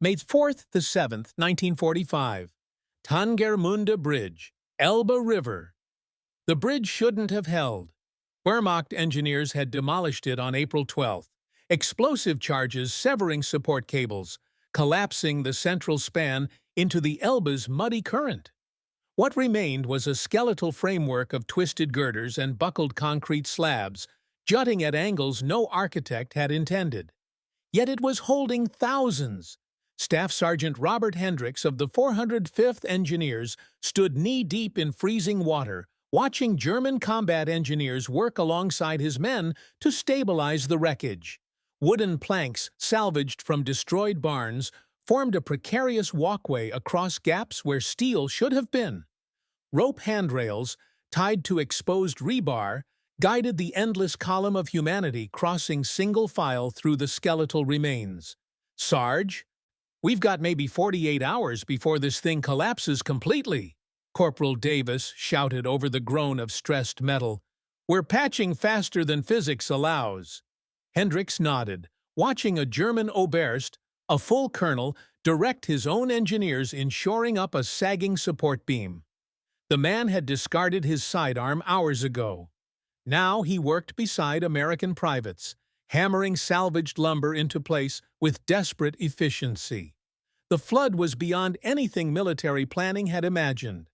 May 4th to 7th, 1945. Tangermunde Bridge, Elbe River. The bridge shouldn't have held. Wehrmacht engineers had demolished it on April 12th. Explosive charges severing support cables, collapsing the central span into the Elbe's muddy current. What remained was a skeletal framework of twisted girders and buckled concrete slabs, jutting at angles no architect had intended. Yet it was holding thousands. Staff Sergeant Robert Hendricks of the 405th Engineers stood knee-deep in freezing water, watching German combat engineers work alongside his men to stabilize the wreckage. Wooden planks, salvaged from destroyed barns, formed a precarious walkway across gaps where steel should have been. Rope handrails, tied to exposed rebar, guided the endless column of humanity crossing single file through the skeletal remains. "Sarge, we've got maybe 48 hours before this thing collapses completely," Corporal Davis shouted over the groan of stressed metal. "We're patching faster than physics allows." Hendricks nodded, watching a German Oberst, a full colonel, direct his own engineers in shoring up a sagging support beam. The man had discarded his sidearm hours ago. Now he worked beside American privates, hammering salvaged lumber into place with desperate efficiency. The flood was beyond anything military planning had imagined.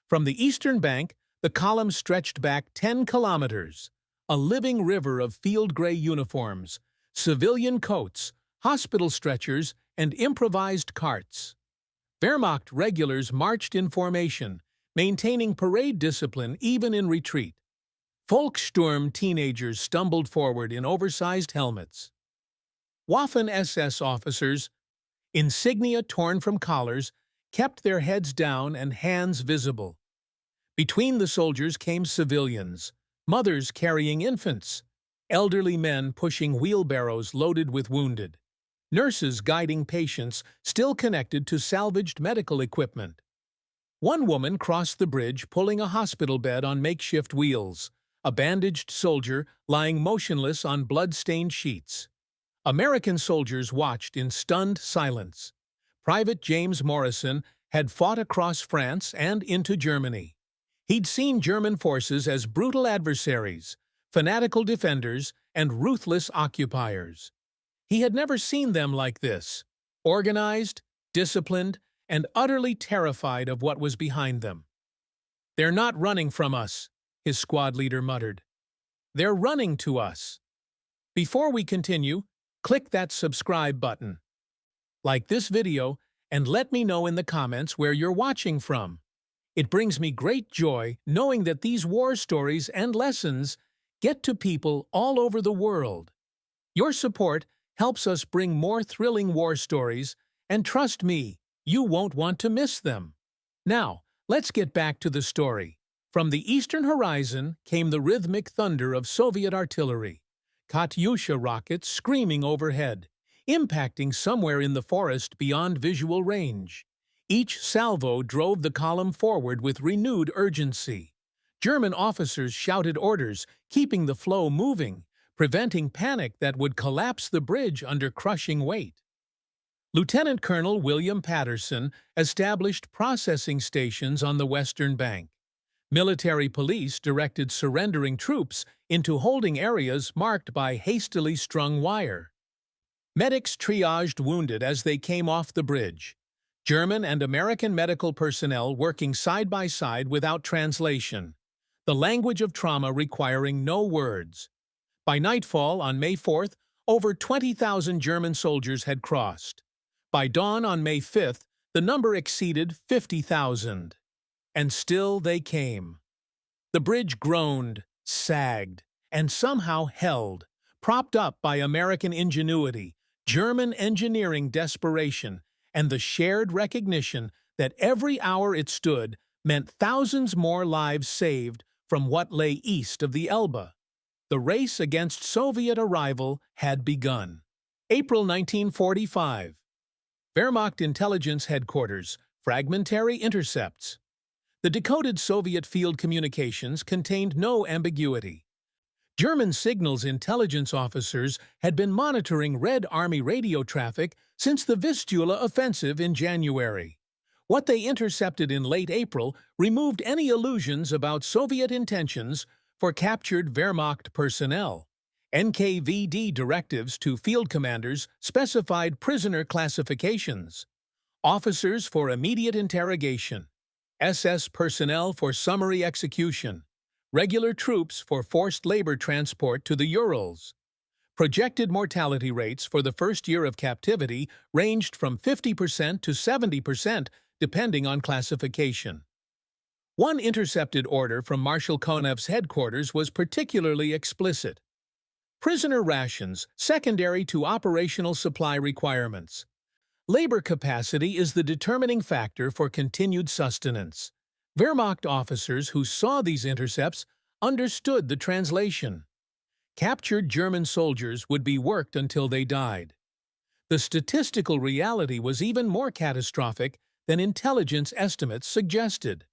From the eastern bank, the column stretched back 10 kilometers, a living river of field-gray uniforms, civilian coats, hospital stretchers, and improvised carts. Wehrmacht regulars marched in formation, maintaining parade discipline even in retreat. Volkssturm teenagers stumbled forward in oversized helmets. Waffen-SS officers, insignia torn from collars, kept their heads down and hands visible. Between the soldiers came civilians, mothers carrying infants, elderly men pushing wheelbarrows loaded with wounded, nurses guiding patients still connected to salvaged medical equipment. One woman crossed the bridge pulling a hospital bed on makeshift wheels, a bandaged soldier lying motionless on blood-stained sheets. American soldiers watched in stunned silence. Private James Morrison had fought across France and into Germany. He'd seen German forces as brutal adversaries, fanatical defenders, and ruthless occupiers. He had never seen them like this, organized, disciplined, and utterly terrified of what was behind them. "They're not running from us," his squad leader muttered. "They're running to us." Before we continue, click that subscribe button. Like this video, and let me know in the comments where you're watching from. It brings me great joy knowing that these war stories and lessons get to people all over the world. Your support helps us bring more thrilling war stories, and trust me, you won't want to miss them. Now, let's get back to the story. From the eastern horizon came the rhythmic thunder of Soviet artillery, Katyusha rockets screaming overhead, impacting somewhere in the forest beyond visual range. Each salvo drove the column forward with renewed urgency. German officers shouted orders, keeping the flow moving, preventing panic that would collapse the bridge under crushing weight. Lieutenant Colonel William Patterson established processing stations on the western bank. Military police directed surrendering troops into holding areas marked by hastily strung wire. Medics triaged wounded as they came off the bridge. German and American medical personnel working side by side without translation, the language of trauma requiring no words. By nightfall on May 4th, over 20,000 German soldiers had crossed. By dawn on May 5th, the number exceeded 50,000. And still they came. The bridge groaned, sagged, and somehow held, propped up by American ingenuity, German engineering desperation, and the shared recognition that every hour it stood meant thousands more lives saved from what lay east of the Elbe. The race against Soviet arrival had begun. April 1945. Wehrmacht Intelligence Headquarters, fragmentary intercepts. The decoded Soviet field communications contained no ambiguity. German signals intelligence officers had been monitoring Red Army radio traffic since the Vistula offensive in January. What they intercepted in late April removed any illusions about Soviet intentions for captured Wehrmacht personnel. NKVD directives to field commanders specified prisoner classifications: officers for immediate interrogation, SS personnel for summary execution, regular troops for forced labor transport to the Urals. Projected mortality rates for the first year of captivity ranged from 50% to 70%, depending on classification. One intercepted order from Marshal Konev's headquarters was particularly explicit: prisoner rations secondary to operational supply requirements. Labor capacity is the determining factor for continued sustenance. Wehrmacht officers who saw these intercepts understood the translation. Captured German soldiers would be worked until they died. The statistical reality was even more catastrophic than intelligence estimates suggested.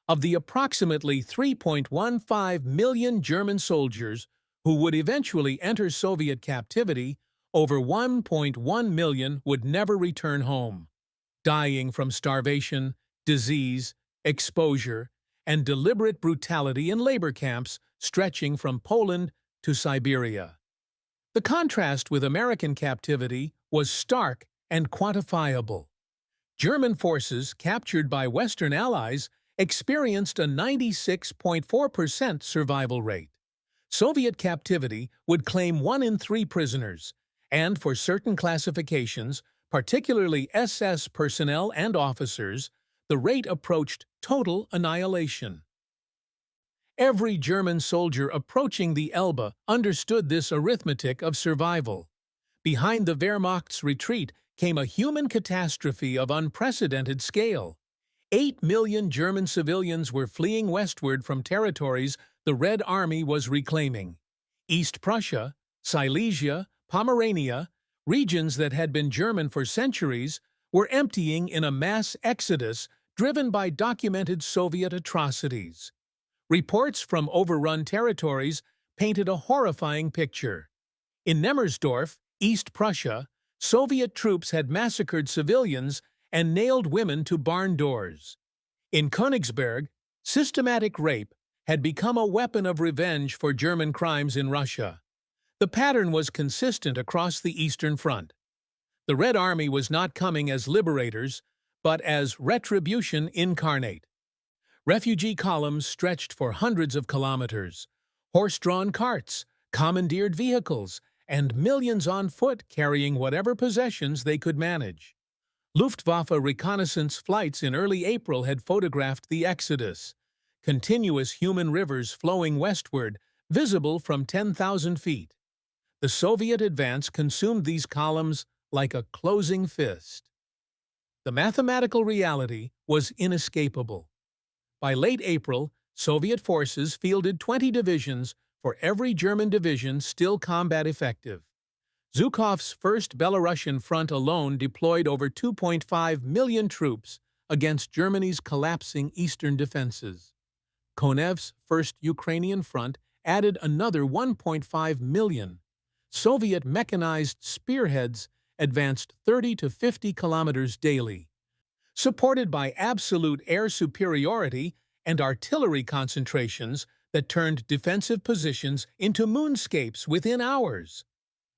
Of the approximately 3.15 million German soldiers who would eventually enter Soviet captivity, over 1.1 million would never return home, dying from starvation, disease, exposure, and deliberate brutality in labor camps stretching from Poland to Siberia. The contrast with American captivity was stark and quantifiable. German forces captured by Western allies experienced a 96.4% survival rate. Soviet captivity would claim 1 in 3 prisoners, and for certain classifications, particularly SS personnel and officers, the rate approached total annihilation. Every German soldier approaching the Elbe understood this arithmetic of survival. Behind the Wehrmacht's retreat came a human catastrophe of unprecedented scale. 8 million German civilians were fleeing westward from territories the Red Army was reclaiming. East Prussia, Silesia, Pomerania, regions that had been German for centuries, were emptying in a mass exodus driven by documented Soviet atrocities. Reports from overrun territories painted a horrifying picture. In Nemmersdorf, East Prussia, Soviet troops had massacred civilians and nailed women to barn doors. In Königsberg, systematic rape had become a weapon of revenge for German crimes in Russia. The pattern was consistent across the Eastern Front. The Red Army was not coming as liberators, but as retribution incarnate. Refugee columns stretched for hundreds of kilometers, horse-drawn carts, commandeered vehicles, and millions on foot carrying whatever possessions they could manage. Luftwaffe reconnaissance flights in early April had photographed the exodus, continuous human rivers flowing westward, visible from 10,000 feet. The Soviet advance consumed these columns like a closing fist. The mathematical reality was inescapable. By late April, Soviet forces fielded 20 divisions for every German division still combat effective. Zhukov's First Belarusian Front alone deployed over 2.5 million troops against Germany's collapsing eastern defenses. Konev's First Ukrainian Front added another 1.5 million. Soviet mechanized spearheads advanced 30 to 50 kilometers daily. Supported by absolute air superiority and artillery concentrations that turned defensive positions into moonscapes within hours.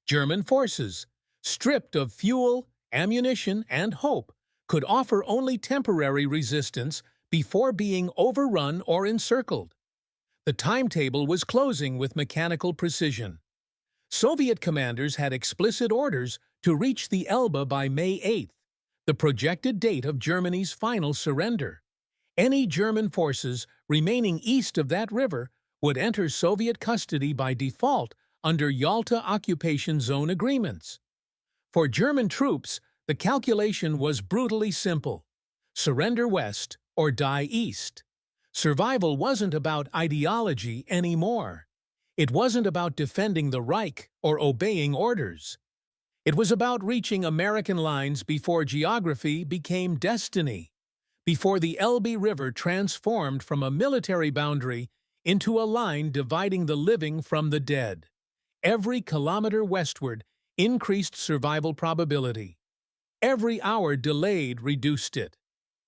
German forces, stripped of fuel, ammunition, and hope, could offer only temporary resistance before being overrun or encircled. The timetable was closing with mechanical precision. Soviet commanders had explicit orders to reach the Elbe by May 8th, the projected date of Germany's final surrender. Any German forces remaining east of that river would enter Soviet custody by default under Yalta Occupation Zone agreements. For German troops, the calculation was brutally simple: surrender west or die east. Survival wasn't about ideology anymore. It wasn't about defending the Reich or obeying orders. It was about reaching American lines before geography became destiny, before the Elbe River transformed from a military boundary into a line dividing the living from the dead. Every kilometer westward increased survival probability. Every hour delayed reduced it.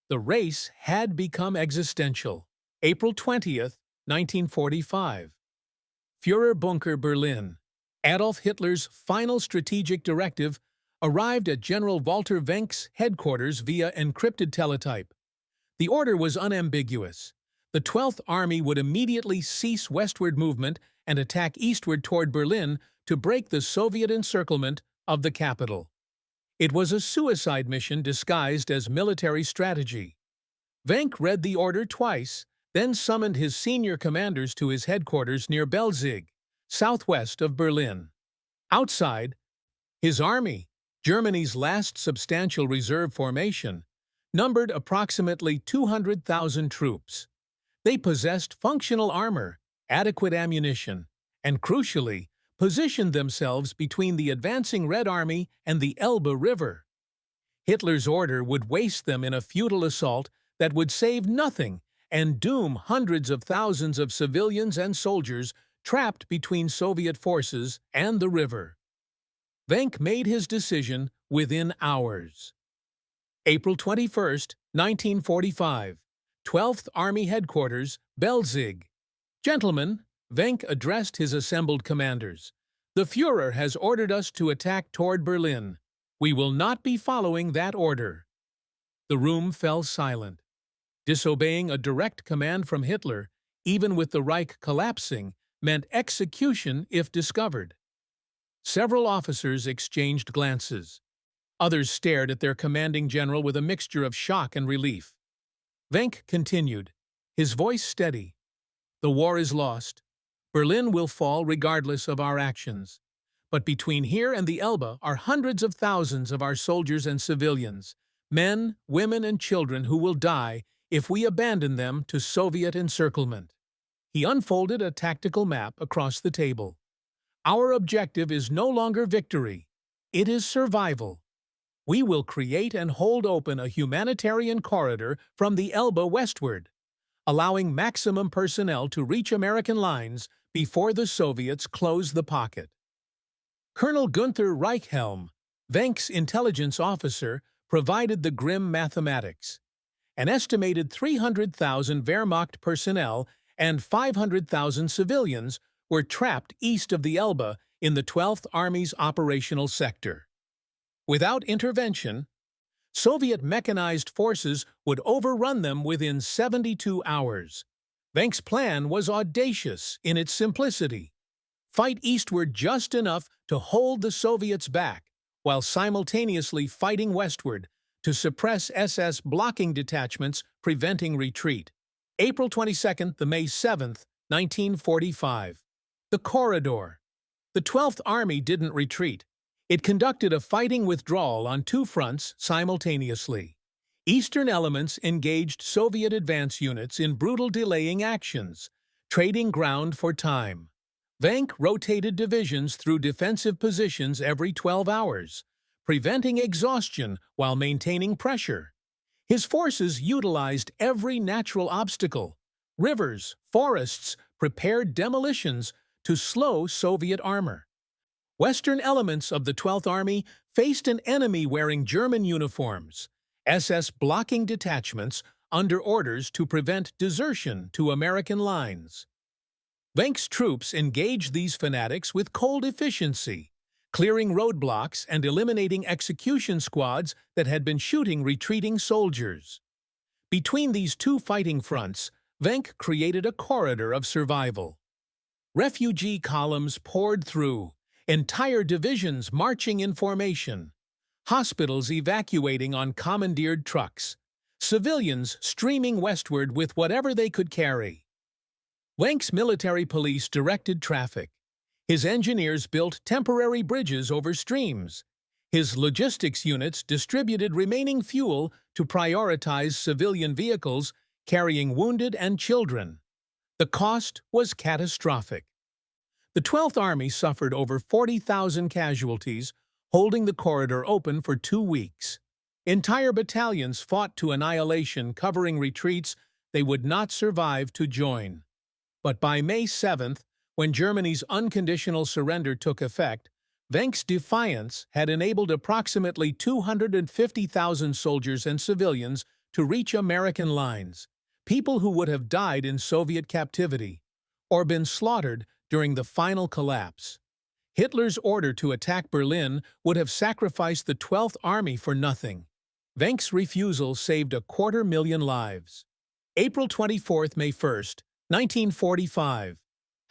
The race had become existential. April 20th, 1945. Führerbunker Berlin. Adolf Hitler's final strategic directive arrived at General Walter Wenck's headquarters via encrypted teletype. The order was unambiguous. The 12th Army would immediately cease westward movement and attack eastward toward Berlin to break the Soviet encirclement of the capital. It was a suicide mission disguised as military strategy. Wenck read the order twice, then summoned his senior commanders to his headquarters near Belzig, southwest of Berlin. Outside, his army, Germany's last substantial reserve formation, numbered approximately 200,000 troops. They possessed functional armor, adequate ammunition, and crucially, positioned themselves between the advancing Red Army and the Elbe River. Hitler's order would waste them in a futile assault that would save nothing and doom hundreds of thousands of civilians and soldiers trapped between Soviet forces and the river. Wenck made his decision within hours. April 21, 1945. 12th Army Headquarters, Belzig. Gentlemen, Wenck addressed his assembled commanders. The Führer has ordered us to attack toward Berlin. We will not be following that order. The room fell silent. Disobeying a direct command from Hitler, even with the Reich collapsing, meant execution if discovered. Several officers exchanged glances. Others stared at their commanding general with a mixture of shock and relief. Wenck continued, his voice steady. The war is lost. Berlin will fall regardless of our actions. But between here and the Elbe are hundreds of thousands of our soldiers and civilians, men, women, and children who will die if we abandon them to Soviet encirclement. He unfolded a tactical map across the table. Our objective is no longer victory. It is survival. We will create and hold open a humanitarian corridor from the Elbe westward, allowing maximum personnel to reach American lines before the Soviets close the pocket. Colonel Günther Reichhelm, Wenck's intelligence officer, provided the grim mathematics. An estimated 300,000 Wehrmacht personnel and 500,000 civilians were trapped east of the Elbe in the 12th Army's operational sector. Without intervention, Soviet mechanized forces would overrun them within 72 hours. Wenck's plan was audacious in its simplicity. Fight eastward just enough to hold the Soviets back, while simultaneously fighting westward to suppress SS blocking detachments preventing retreat. April 22 to May 7, 1945. The corridor. The 12th Army didn't retreat. It conducted a fighting withdrawal on two fronts simultaneously. Eastern elements engaged Soviet advance units in brutal delaying actions, trading ground for time. Wenck rotated divisions through defensive positions every 12 hours, preventing exhaustion while maintaining pressure. His forces utilized every natural obstacle, rivers, forests, prepared demolitions to slow Soviet armor. Western elements of the 12th Army faced an enemy wearing German uniforms, SS blocking detachments under orders to prevent desertion to American lines. Wenck's troops engaged these fanatics with cold efficiency, clearing roadblocks and eliminating execution squads that had been shooting retreating soldiers. Between these two fighting fronts, Wenck created a corridor of survival. Refugee columns poured through, entire divisions marching in formation, hospitals evacuating on commandeered trucks, civilians streaming westward with whatever they could carry. Wenck's military police directed traffic. His engineers built temporary bridges over streams. His logistics units distributed remaining fuel to prioritize civilian vehicles carrying wounded and children. The cost was catastrophic. The 12th Army suffered over 40,000 casualties, holding the corridor open for 2 weeks. Entire battalions fought to annihilation, covering retreats they would not survive to join. But by May 7th, when Germany's unconditional surrender took effect, Wenck's defiance had enabled approximately 250,000 soldiers and civilians to reach American lines, people who would have died in Soviet captivity or been slaughtered during the final collapse. Hitler's order to attack Berlin would have sacrificed the 12th Army for nothing. Wenck's refusal saved 250,000 lives. April 24, May 1st, 1945.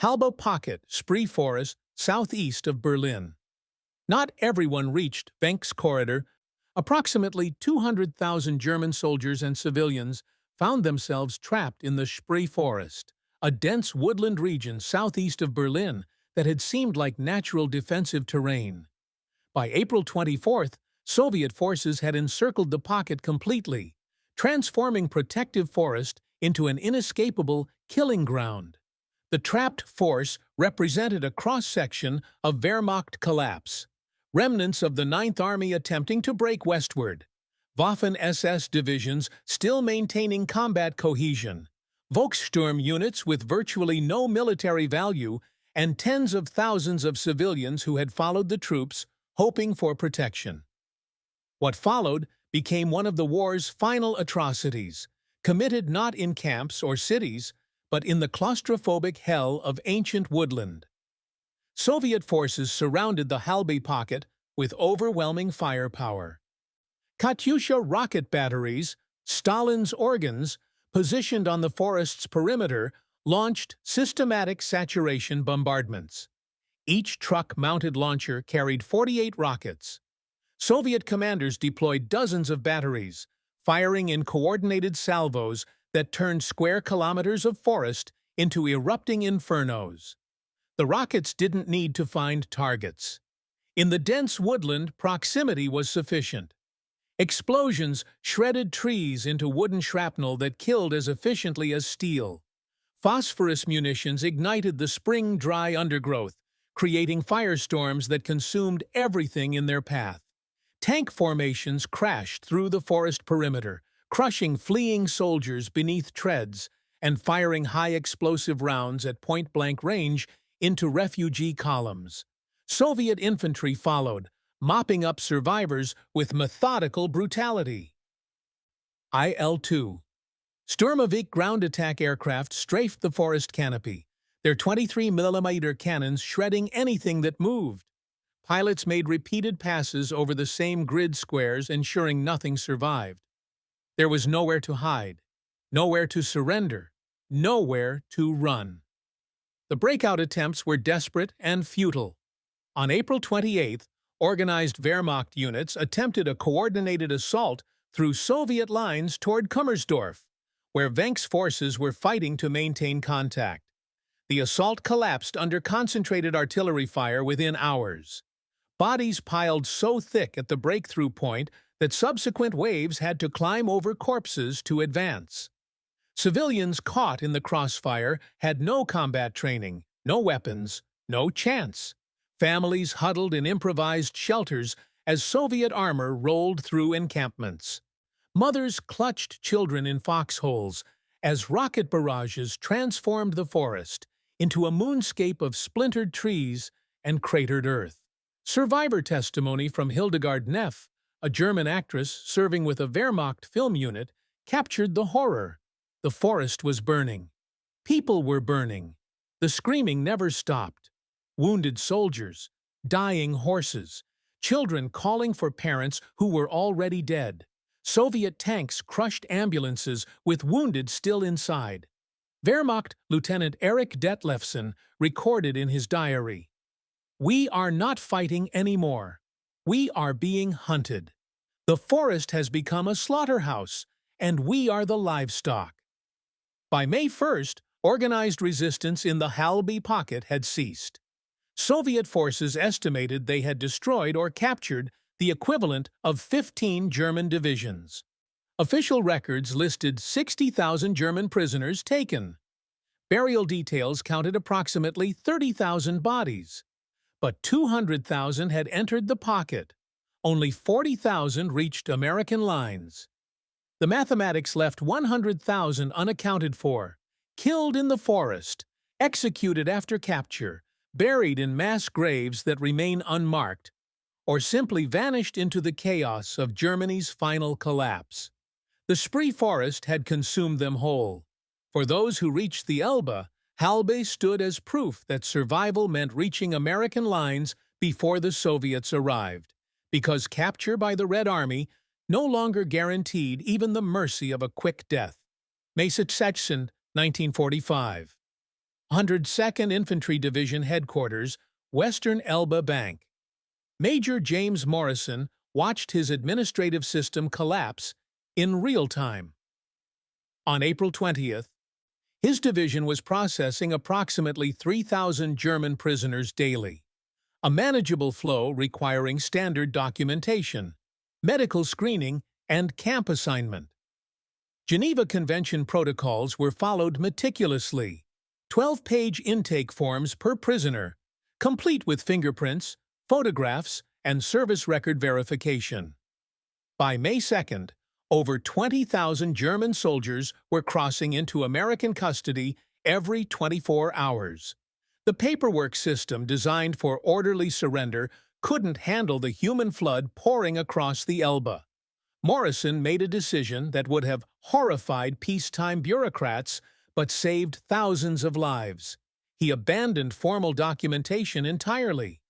Halbe Pocket, Spree Forest, southeast of Berlin. Not everyone reached Wenck's corridor. Approximately 200,000 German soldiers and civilians found themselves trapped in the Spree Forest, a dense woodland region southeast of Berlin that had seemed like natural defensive terrain. By April 24th, Soviet forces had encircled the pocket completely, transforming protective forest into an inescapable killing ground. The trapped force represented a cross-section of Wehrmacht collapse, remnants of the Ninth Army attempting to break westward, Waffen-SS divisions still maintaining combat cohesion, Volkssturm units with virtually no military value, and tens of thousands of civilians who had followed the troops, hoping for protection. What followed became one of the war's final atrocities, committed not in camps or cities, but in the claustrophobic hell of ancient woodland. Soviet forces surrounded the Halbe Pocket with overwhelming firepower. Katyusha rocket batteries, Stalin's organs, positioned on the forest's perimeter, launched systematic saturation bombardments. Each truck-mounted launcher carried 48 rockets. Soviet commanders deployed dozens of batteries, firing in coordinated salvos that turned square kilometers of forest into erupting infernos. The rockets didn't need to find targets. In the dense woodland, proximity was sufficient. Explosions shredded trees into wooden shrapnel that killed as efficiently as steel. Phosphorus munitions ignited the spring-dry undergrowth, creating firestorms that consumed everything in their path. Tank formations crashed through the forest perimeter, crushing fleeing soldiers beneath treads and firing high-explosive rounds at point-blank range into refugee columns. Soviet infantry followed, mopping up survivors with methodical brutality. IL-2. Sturmovik ground attack aircraft strafed the forest canopy, their 23mm cannons shredding anything that moved. Pilots made repeated passes over the same grid squares, ensuring nothing survived. There was nowhere to hide, nowhere to surrender, nowhere to run. The breakout attempts were desperate and futile. On April 28th, organized Wehrmacht units attempted a coordinated assault through Soviet lines toward Kummersdorf, where Wenck's forces were fighting to maintain contact. The assault collapsed under concentrated artillery fire within hours. Bodies piled so thick at the breakthrough point that subsequent waves had to climb over corpses to advance. Civilians caught in the crossfire had no combat training, no weapons, no chance. Families huddled in improvised shelters as Soviet armor rolled through encampments. Mothers clutched children in foxholes as rocket barrages transformed the forest into a moonscape of splintered trees and cratered earth. Survivor testimony from Hildegard Neff, a German actress serving with a Wehrmacht film unit, captured the horror. The forest was burning. People were burning. The screaming never stopped. Wounded soldiers, dying horses, children calling for parents who were already dead. Soviet tanks crushed ambulances with wounded still inside. Wehrmacht Lieutenant Erich Detlefsen recorded in his diary, "We are not fighting anymore. We are being hunted. The forest has become a slaughterhouse, and we are the livestock." By May 1st, organized resistance in the Halbe Pocket had ceased. Soviet forces estimated they had destroyed or captured the equivalent of 15 German divisions. Official records listed 60,000 German prisoners taken. Burial details counted approximately 30,000 bodies. But 200,000 had entered the pocket. Only 40,000 reached American lines. The mathematics left 100,000 unaccounted for, killed in the forest, executed after capture, buried in mass graves that remain unmarked, or simply vanished into the chaos of Germany's final collapse. The Spree forest had consumed them whole. For those who reached the Elbe, Halbe stood as proof that survival meant reaching American lines before the Soviets arrived, because capture by the Red Army no longer guaranteed even the mercy of a quick death. May 2, 1945. 102nd Infantry Division Headquarters, Western Elbe Bank. Major James Morrison watched his administrative system collapse in real time. On April 20th, his division was processing approximately 3,000 German prisoners daily, a manageable flow requiring standard documentation, medical screening, and camp assignment. Geneva Convention protocols were followed meticulously. 12-page intake forms per prisoner, complete with fingerprints, photographs, and service record verification. By May 2nd, over 20,000 German soldiers were crossing into American custody every 24 hours. The paperwork system designed for orderly surrender couldn't handle the human flood pouring across the Elbe. Morrison made a decision that would have horrified peacetime bureaucrats but saved thousands of lives. He abandoned formal documentation entirely.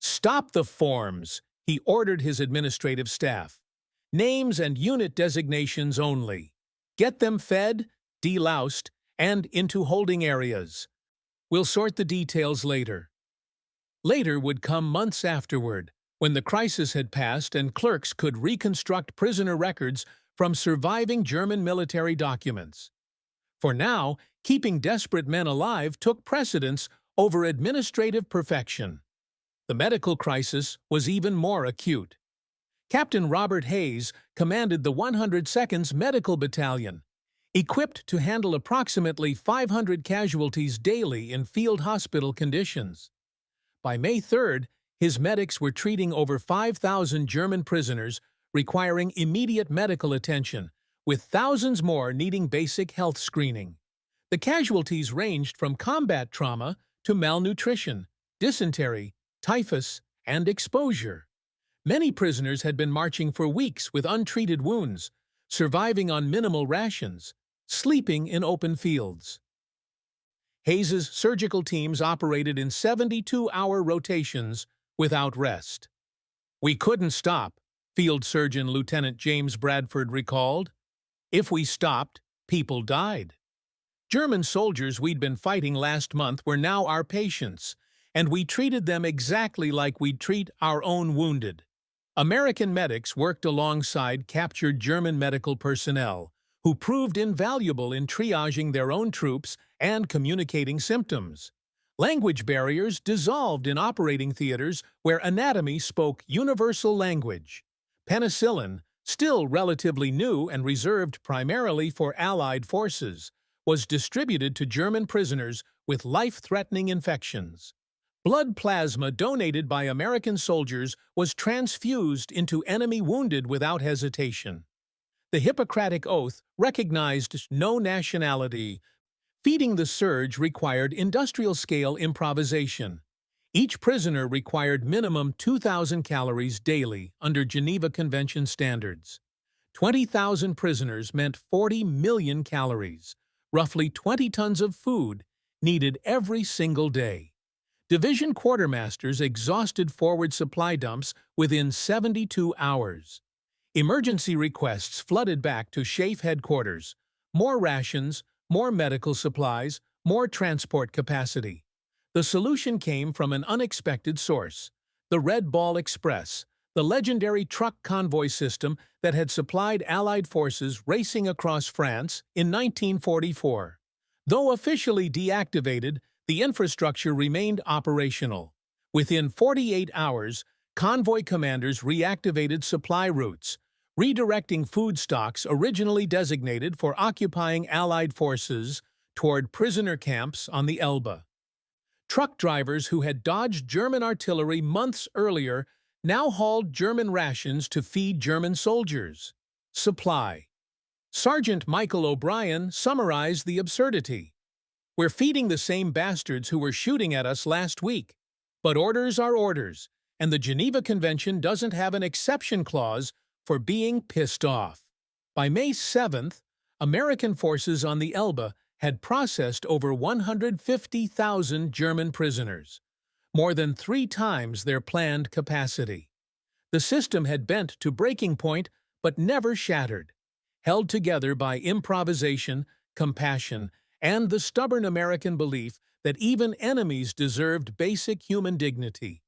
"Stop the forms," he ordered his administrative staff. "Names and unit designations only. Get them fed, deloused, and into holding areas. We'll sort the details later." Later would come months afterward, when the crisis had passed and clerks could reconstruct prisoner records from surviving German military documents. For now, keeping desperate men alive took precedence over administrative perfection. The medical crisis was even more acute. Captain Robert Hayes commanded the 102nd's Medical Battalion, equipped to handle approximately 500 casualties daily in field hospital conditions. By May 3rd, his medics were treating over 5,000 German prisoners requiring immediate medical attention, with thousands more needing basic health screening. The casualties ranged from combat trauma to malnutrition, dysentery, typhus, and exposure. Many prisoners had been marching for weeks with untreated wounds, surviving on minimal rations, sleeping in open fields. Hayes's surgical teams operated in 72-hour rotations without rest. "We couldn't stop," Field Surgeon Lieutenant James Bradford recalled. "If we stopped, people died. German soldiers we'd been fighting last month were now our patients, and we treated them exactly like we'd treat our own wounded." American medics worked alongside captured German medical personnel, who proved invaluable in triaging their own troops and communicating symptoms. Language barriers dissolved in operating theaters where anatomy spoke universal language. Penicillin, still relatively new and reserved primarily for Allied forces, was distributed to German prisoners with life-threatening infections. Blood plasma donated by American soldiers was transfused into enemy wounded without hesitation. The Hippocratic Oath recognized no nationality. Feeding the surge required industrial-scale improvisation. Each prisoner required minimum 2,000 calories daily under Geneva Convention standards. 20,000 prisoners meant 40 million calories, roughly 20 tons of food, needed every single day. Division quartermasters exhausted forward supply dumps within 72 hours. Emergency requests flooded back to SHAEF headquarters. More rations, more medical supplies, more transport capacity. The solution came from an unexpected source: the Red Ball Express, the legendary truck convoy system that had supplied Allied forces racing across France in 1944. Though officially deactivated, the infrastructure remained operational. Within 48 hours, convoy commanders reactivated supply routes, redirecting food stocks originally designated for occupying Allied forces toward prisoner camps on the Elbe. Truck drivers who had dodged German artillery months earlier now hauled German rations to feed German soldiers. Supply. Sergeant Michael O'Brien summarized the absurdity. We're feeding the same bastards who were shooting at us last week. But orders are orders, and the Geneva Convention doesn't have an exception clause for being pissed off. By May 7th, American forces on the Elbe had processed over 150,000 German prisoners, more than 3 times their planned capacity. The system had bent to breaking point but never shattered, held together by improvisation, compassion, and the stubborn American belief that even enemies deserved basic human dignity.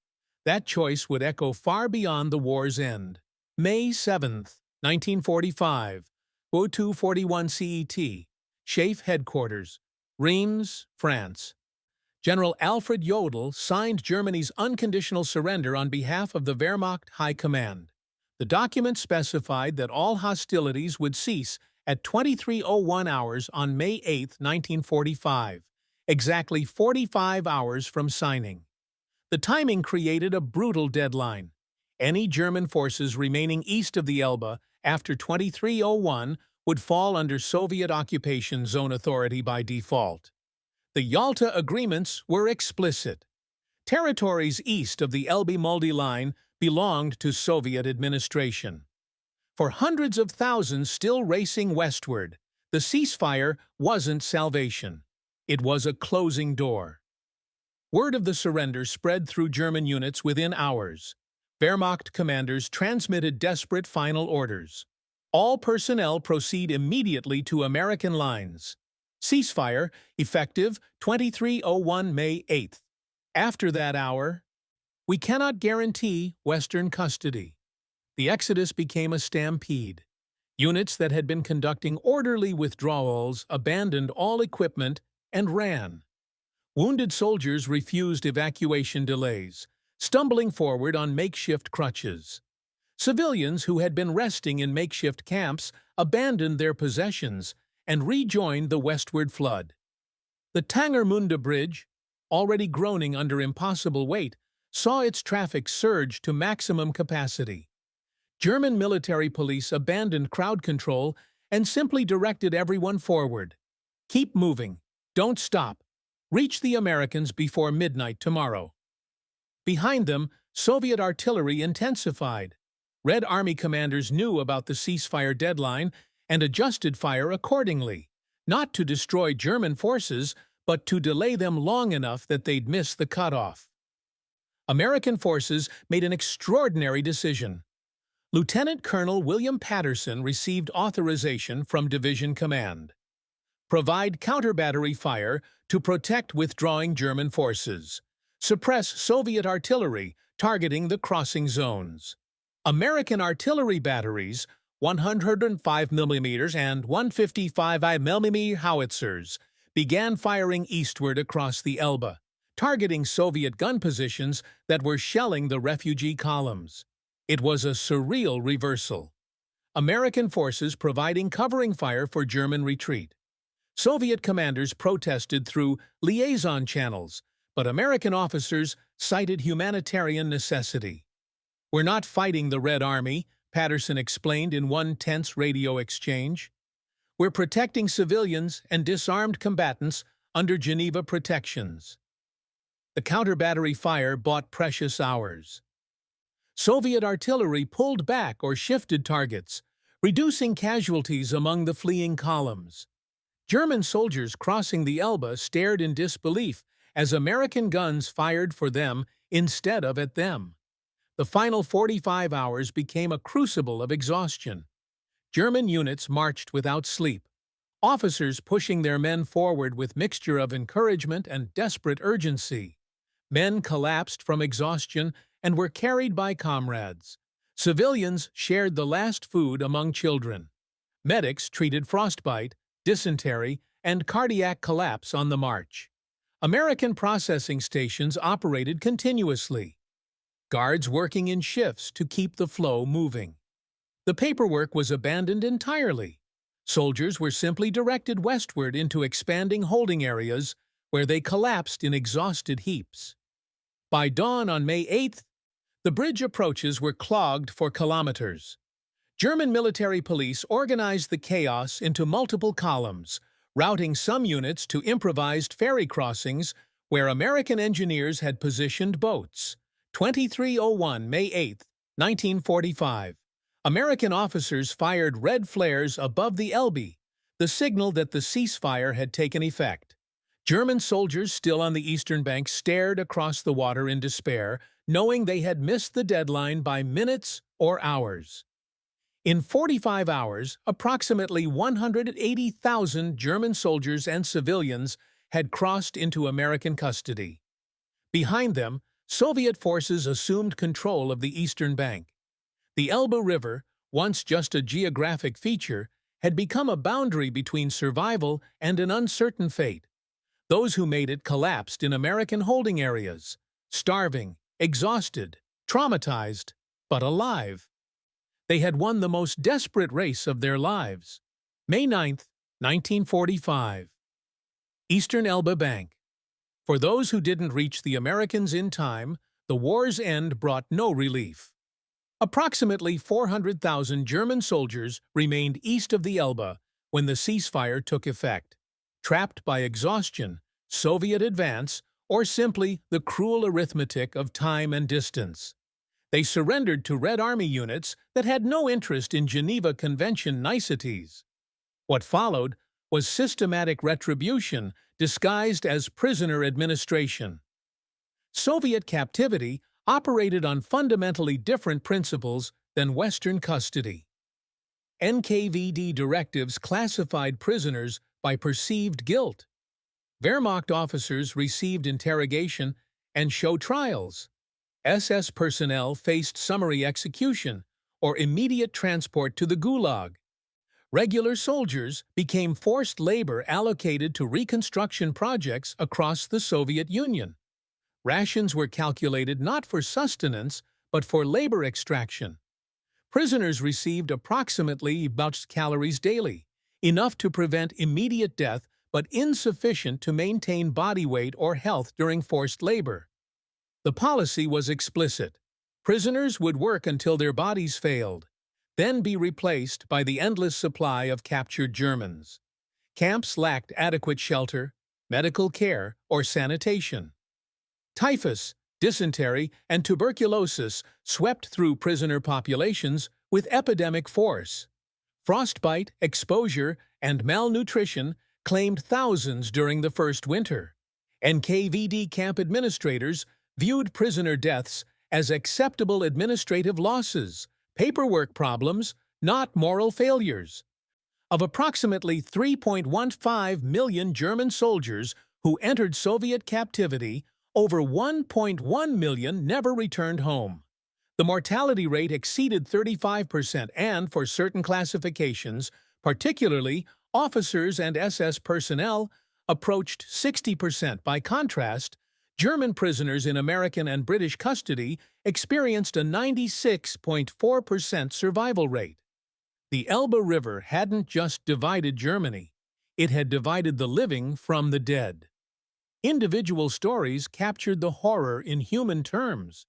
That choice would echo far beyond the war's end. May 7th, 1945, 0241 CET, SHAEF Headquarters, Reims, France. General Alfred Jodl signed Germany's unconditional surrender on behalf of the Wehrmacht High Command. The document specified that all hostilities would cease at 23:01 hours on May 8, 1945, exactly 45 hours from signing. The timing created a brutal deadline. Any German forces remaining east of the Elbe after 23:01 would fall under Soviet occupation zone authority by default. The Yalta Agreements were explicit. Territories east of the Elbe-Mulde line belonged to Soviet administration. For hundreds of thousands still racing westward, the ceasefire wasn't salvation. It was a closing door. Word of the surrender spread through German units within hours. Wehrmacht commanders transmitted desperate final orders. All personnel proceed immediately to American lines. Ceasefire, effective 23:01 May 8th. After that hour, we cannot guarantee Western custody. The exodus became a stampede. Units that had been conducting orderly withdrawals abandoned all equipment and ran. Wounded soldiers refused evacuation delays, stumbling forward on makeshift crutches. Civilians who had been resting in makeshift camps abandoned their possessions and rejoined the westward flood. The Tangermunde Bridge, already groaning under impossible weight, saw its traffic surge to maximum capacity. German military police abandoned crowd control and simply directed everyone forward. Keep moving. Don't stop. Reach the Americans before midnight tomorrow. Behind them, Soviet artillery intensified. Red Army commanders knew about the ceasefire deadline and adjusted fire accordingly, not to destroy German forces, but to delay them long enough that they'd miss the cutoff. American forces made an extraordinary decision. Lieutenant Colonel William Patterson received authorization from Division Command. Provide counter-battery fire to protect withdrawing German forces. Suppress Soviet artillery targeting the crossing zones. American artillery batteries, 105 mm and 155 mm howitzers, began firing eastward across the Elbe, targeting Soviet gun positions that were shelling the refugee columns. It was a surreal reversal. American forces providing covering fire for German retreat. Soviet commanders protested through liaison channels, but American officers cited humanitarian necessity. "We're not fighting the Red Army," Patterson explained in one tense radio exchange. "We're protecting civilians and disarmed combatants under Geneva protections." The counter-battery fire bought precious hours. Soviet artillery pulled back or shifted targets, reducing casualties among the fleeing columns. German soldiers crossing the Elbe stared in disbelief as American guns fired for them instead of at them. The final 45 hours became a crucible of exhaustion. German units marched without sleep, officers pushing their men forward with mixture of encouragement and desperate urgency. Men collapsed from exhaustion and were carried by comrades. Civilians shared the last food among children. Medics treated frostbite, dysentery, and cardiac collapse on the march. American processing stations operated continuously, guards working in shifts to keep the flow moving. The paperwork was abandoned entirely. Soldiers were simply directed westward into expanding holding areas where they collapsed in exhausted heaps. By dawn on May 8th, the bridge approaches were clogged for kilometers. German military police organized the chaos into multiple columns, routing some units to improvised ferry crossings where American engineers had positioned boats. 2301 May 8, 1945. American officers fired red flares above the Elbe, the signal that the ceasefire had taken effect. German soldiers still on the eastern bank stared across the water in despair, knowing they had missed the deadline by minutes or hours. In 45 hours, approximately 180,000 German soldiers and civilians had crossed into American custody. Behind them, Soviet forces assumed control of the eastern bank. The Elbe River, once just a geographic feature, had become a boundary between survival and an uncertain fate. Those who made it collapsed in American holding areas, starving, exhausted, traumatized, but alive. They had won the most desperate race of their lives. May 9, 1945. Eastern Elbe Bank. For those who didn't reach the Americans in time, the war's end brought no relief. Approximately 400,000 German soldiers remained east of the Elbe when the ceasefire took effect, trapped by exhaustion, Soviet advance, or simply the cruel arithmetic of time and distance. They surrendered to Red Army units that had no interest in Geneva Convention niceties. What followed was systematic retribution disguised as prisoner administration. Soviet captivity operated on fundamentally different principles than Western custody. NKVD directives classified prisoners by perceived guilt. Wehrmacht officers received interrogation and show trials. SS personnel faced summary execution or immediate transport to the Gulag. Regular soldiers became forced labor allocated to reconstruction projects across the Soviet Union. Rations were calculated not for sustenance, but for labor extraction. Prisoners received approximately about calories daily, enough to prevent immediate death but insufficient to maintain body weight or health during forced labor. The policy was explicit. Prisoners would work until their bodies failed, then be replaced by the endless supply of captured Germans. Camps lacked adequate shelter, medical care, or sanitation. Typhus, dysentery, and tuberculosis swept through prisoner populations with epidemic force. Frostbite, exposure, and malnutrition claimed thousands during the first winter. NKVD camp administrators viewed prisoner deaths as acceptable administrative losses, paperwork problems, not moral failures. Of approximately 3.15 million German soldiers who entered Soviet captivity, over 1.1 million never returned home. The mortality rate exceeded 35% and, for certain classifications, particularly officers and SS personnel, approached 60%. By contrast, German prisoners in American and British custody experienced a 96.4% survival rate. The Elbe River hadn't just divided Germany, it had divided the living from the dead. Individual stories captured the horror in human terms.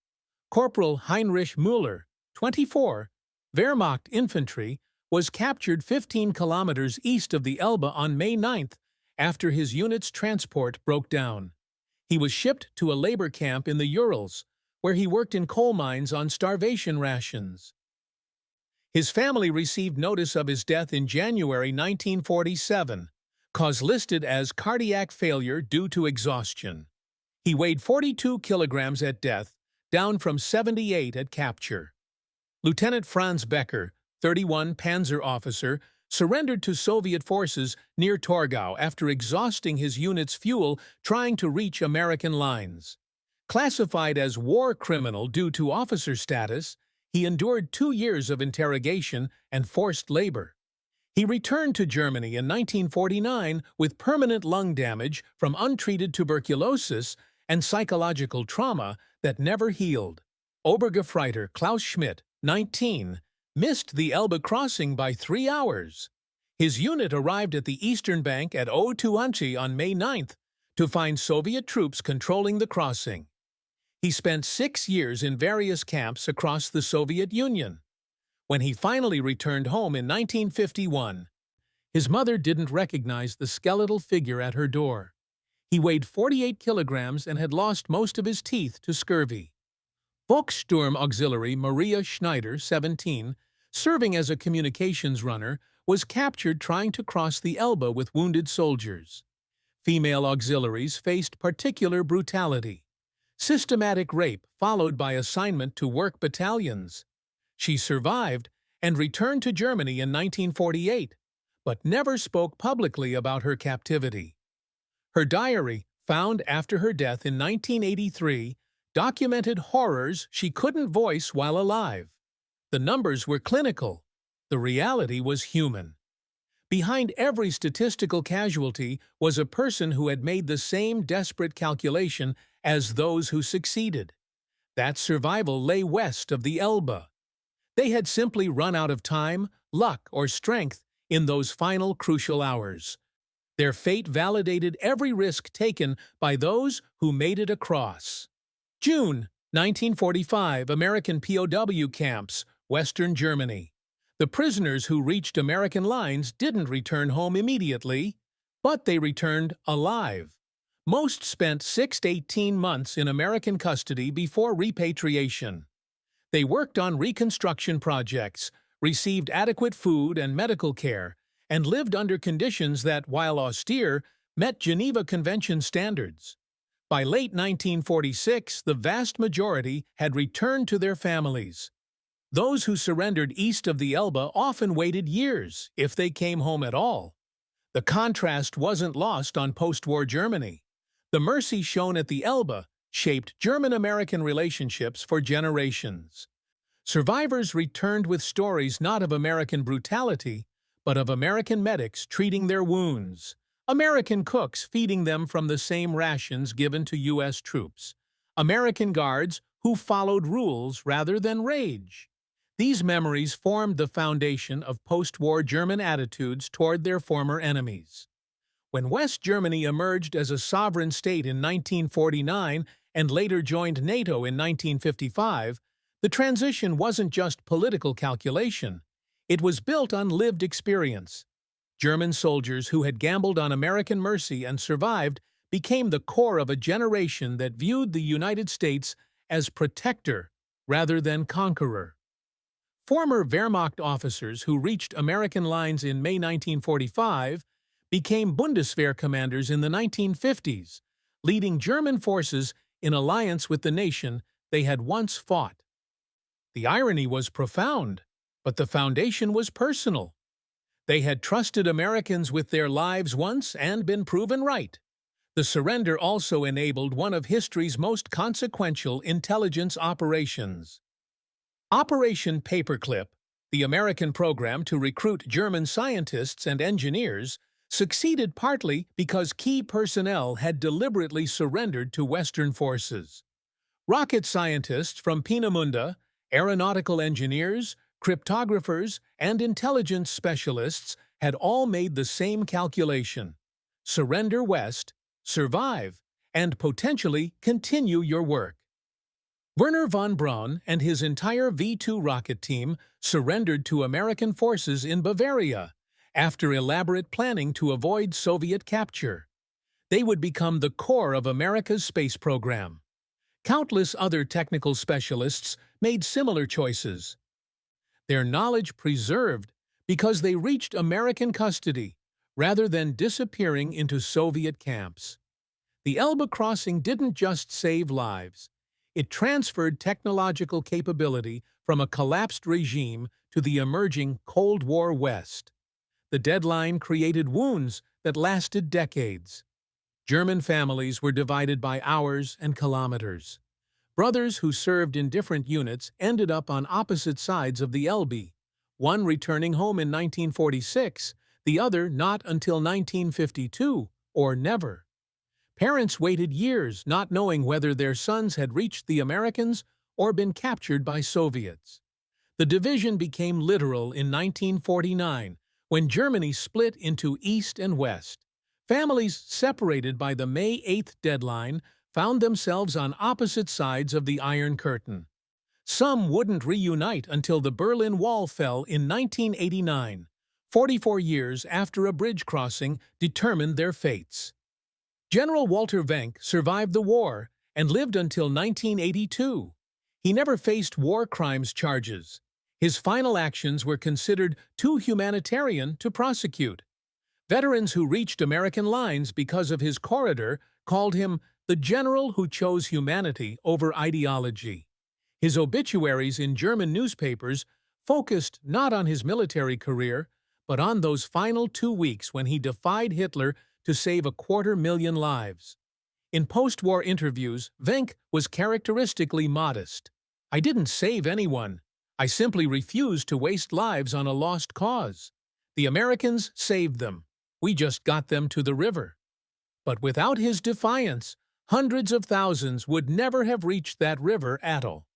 Corporal Heinrich Müller, 24, Wehrmacht infantry, was captured 15 kilometers east of the Elbe on May 9th after his unit's transport broke down. He was shipped to a labor camp in the Urals, where he worked in coal mines on starvation rations. His family received notice of his death in January 1947, cause listed as cardiac failure due to exhaustion. He weighed 42 kilograms at death, down from 78 at capture. Lieutenant Franz Becker, 31 Panzer officer, surrendered to Soviet forces near Torgau after exhausting his unit's fuel trying to reach American lines. Classified as war criminal due to officer status, he endured 2 years of interrogation and forced labor. He returned to Germany in 1949 with permanent lung damage from untreated tuberculosis and psychological trauma that never healed. Obergefreiter Klaus Schmidt, 19, missed the Elbe crossing by 3 hours. His unit arrived at the eastern bank at Otuanchi on May 9th to find Soviet troops controlling the crossing. He spent 6 years in various camps across the Soviet Union. When he finally returned home in 1951, His mother didn't recognize the skeletal figure at her door. He weighed 48 kilograms and had lost most of his teeth to scurvy. Volkssturm Auxiliary Maria Schneider, 17, serving as a communications runner, was captured trying to cross the Elbe with wounded soldiers. Female auxiliaries faced particular brutality. Systematic rape followed by assignment to work battalions. She survived and returned to Germany in 1948, but never spoke publicly about her captivity. Her diary, found after her death in 1983, documented horrors she couldn't voice while alive. The numbers were clinical. The reality was human. Behind every statistical casualty was a person who had made the same desperate calculation as those who succeeded. That survival lay west of the Elbe. They had simply run out of time, luck, or strength in those final crucial hours. Their fate validated every risk taken by those who made it across. June 1945, American POW camps, Western Germany. The prisoners who reached American lines didn't return home immediately, but they returned alive. Most spent 6 to 18 months in American custody before repatriation. They worked on reconstruction projects, received adequate food and medical care, and lived under conditions that, while austere, met Geneva Convention standards. By late 1946, the vast majority had returned to their families. Those who surrendered east of the Elbe often waited years, if they came home at all. The contrast wasn't lost on post-war Germany. The mercy shown at the Elbe shaped German-American relationships for generations. Survivors returned with stories not of American brutality, but of American medics treating their wounds, American cooks feeding them from the same rations given to U.S. troops, American guards who followed rules rather than rage. These memories formed the foundation of post-war German attitudes toward their former enemies. When West Germany emerged as a sovereign state in 1949 and later joined NATO in 1955, the transition wasn't just political calculation. It was built on lived experience. German soldiers who had gambled on American mercy and survived became the core of a generation that viewed the United States as protector rather than conqueror. Former Wehrmacht officers who reached American lines in May 1945 became Bundeswehr commanders in the 1950s, leading German forces in alliance with the nation they had once fought. The irony was profound, but the foundation was personal. They had trusted Americans with their lives once and been proven right. The surrender also enabled one of history's most consequential intelligence operations. Operation Paperclip, the American program to recruit German scientists and engineers, succeeded partly because key personnel had deliberately surrendered to Western forces. Rocket scientists from Peenemünde, aeronautical engineers, cryptographers, and intelligence specialists had all made the same calculation: surrender west, survive, and potentially continue your work. Werner von Braun and his entire V-2 rocket team surrendered to American forces in Bavaria after elaborate planning to avoid Soviet capture. They would become the core of America's space program. Countless other technical specialists made similar choices. Their knowledge preserved because they reached American custody rather than disappearing into Soviet camps. The Elbe crossing didn't just save lives. It transferred technological capability from a collapsed regime to the emerging Cold War West. The deadline created wounds that lasted decades. German families were divided by hours and kilometers. Brothers who served in different units ended up on opposite sides of the Elbe, one returning home in 1946, the other not until 1952, or never. Parents waited years not knowing whether their sons had reached the Americans or been captured by Soviets. The division became literal in 1949, when Germany split into East and West. Families separated by the May 8th deadline found themselves on opposite sides of the Iron Curtain. Some wouldn't reunite until the Berlin Wall fell in 1989, 44 years after a bridge crossing determined their fates. General Walter Wenck survived the war and lived until 1982. He never faced war crimes charges. His final actions were considered too humanitarian to prosecute. Veterans who reached American lines because of his corridor called him the general who chose humanity over ideology. His obituaries in German newspapers focused not on his military career, but on those final 2 weeks when he defied Hitler to save 250,000 lives. In post-war interviews, Wenck was characteristically modest. "I didn't save anyone. I simply refused to waste lives on a lost cause. The Americans saved them. We just got them to the river." But without his defiance, hundreds of thousands would never have reached that river at all.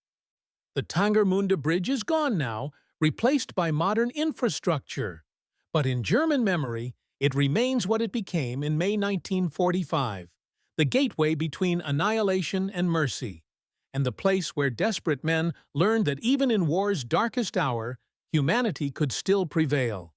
The Tangermünde Bridge is gone now, replaced by modern infrastructure. But in German memory, it remains what it became in May 1945, the gateway between annihilation and mercy, and the place where desperate men learned that even in war's darkest hour, humanity could still prevail.